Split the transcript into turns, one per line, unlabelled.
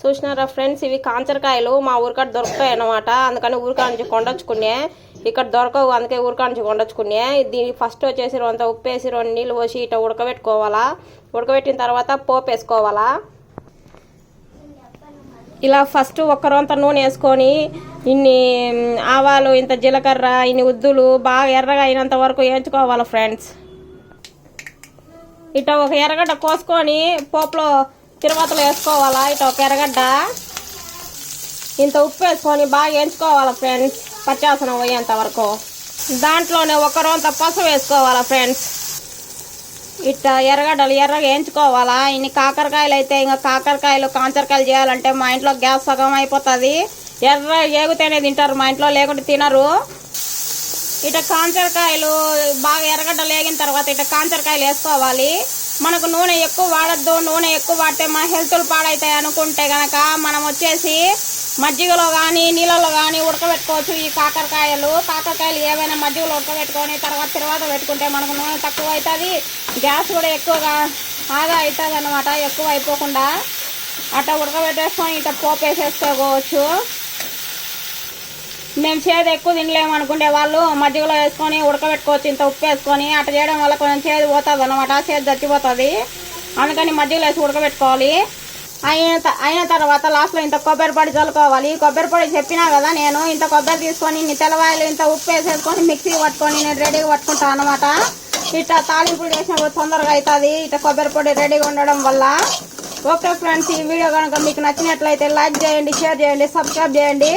చూసినారా ఫ్రెండ్స్, ఇవి కాంచరకాయలు మా ఊరికాడ దొరుకుతాయి అన్నమాట. అందుకని ఊరికాడ నుంచి కొండొచ్చుకునే, ఇక్కడ దొరకవు అందుకే ఊరికాడ నుంచి కొండొచ్చుకునే. దీన్ని ఫస్ట్ వచ్చేసి అంత ఉప్పు వేసి 2 నీళ్ళు పోసి ఇట్లా ఉడకబెట్టుకోవాలా. ఉడకబెట్టిన తర్వాత పోపు వేసుకోవాలా. ఇలా ఫస్ట్ 1 రొంత నూనె వేసుకొని ఇన్ని ఆవాలు, ఇంత జీలకర్ర, ఇన్ని ఉద్దులు బాగా ఎర్రగా అయినంత వరకు వేయించుకోవాలి ఫ్రెండ్స్. ఇట్లా ఒక ఎర్రగడ్డ కోసుకొని పోపులో తిరువాతలో వేసుకోవాలా. ఇట్లా ఒక ఎర్రగడ్డ ఇంత ఉప్పు వేసుకొని బాగా వేయించుకోవాలా ఫ్రెండ్స్, పచ్చాసన పోయేంత వరకు. దాంట్లోనే 1 రొంత పసుపు వేసుకోవాలా ఫ్రెండ్స్. ఇట్లా ఎర్రగడ్డలు ఎర్రగా వేయించుకోవాలా. ఇన్ని కాకరకాయలు అయితే ఇంకా కాకరకాయలు కాంచరకాయలు చేయాలంటే మా ఇంట్లో గ్యాస్ సగం అయిపోతుంది. ఎర్ర ఏగుతేనే తింటారు మా ఇంట్లో, లేకుంటే తినరు. ఇట్లా కాంచరకాయలు బాగా ఎర్రగడ్డలు వేగిన తర్వాత ఇట్లా కాంచరకాయలు వేసుకోవాలి. మనకు నూనె ఎక్కువ వాడద్దు, నూనె ఎక్కువ వాడితే మన హెల్త్లు పాడవుతాయి అనుకుంటే కనుక మనం వచ్చేసి మజ్జిగలో కానీ నీళ్ళలో కానీ ఉడకబెట్టుకోవచ్చు. ఈ కాకరకాయలు ఏవైనా మజ్జిగలో ఉడకబెట్టుకొని తర్వాత పెట్టుకుంటే మనకు నూనె తక్కువ అవుతుంది, గ్యాస్ కూడా ఎక్కువగా ఆదా అవుతుంది అన్నమాట. ఎక్కువ అయిపోకుండా అట్లా ఉడకబెట్టేసుకొని ఇట్లా పోపు వేసేసుకోవచ్చు. మేము చేదు ఎక్కువ తినలేము అనుకుంటే వాళ్ళు మజ్జిగలో వేసుకొని ఉడకబెట్టుకోవచ్చు. ఇంత ఉప్పు వేసుకొని అట్లా చేయడం వల్ల కొంచెం చేదు పోతుంది అన్నమాట, చేదు చచ్చిపోతుంది. అందుకని మజ్జిగలో వేసి ఉడకబెట్టుకోవాలి. అయిన తర్వాత లాస్ట్లో ఇంత కొబ్బరి పొడి చల్లుకోవాలి. కొబ్బరి పొడి చెప్పినా కదా నేను, ఇంత కొబ్బరి తీసుకొని ఇన్ని తెల్లవాయలు ఇంత ఉప్పు వేసేసుకొని మిక్సీ పట్టుకొని నేను రెడీగా పట్టుకుంటాను అనమాట. ఇట్లా తాలింపులు చేసినప్పుడు తొందరగా అవుతుంది ఇట్లా కొబ్బరి పొడి రెడీగా ఉండడం వల్ల. ఓకే ఫ్రెండ్స్, ఈ వీడియో కనుక మీకు నచ్చినట్లయితే లైక్ చేయండి, షేర్ చేయండి, సబ్స్క్రైబ్ చేయండి.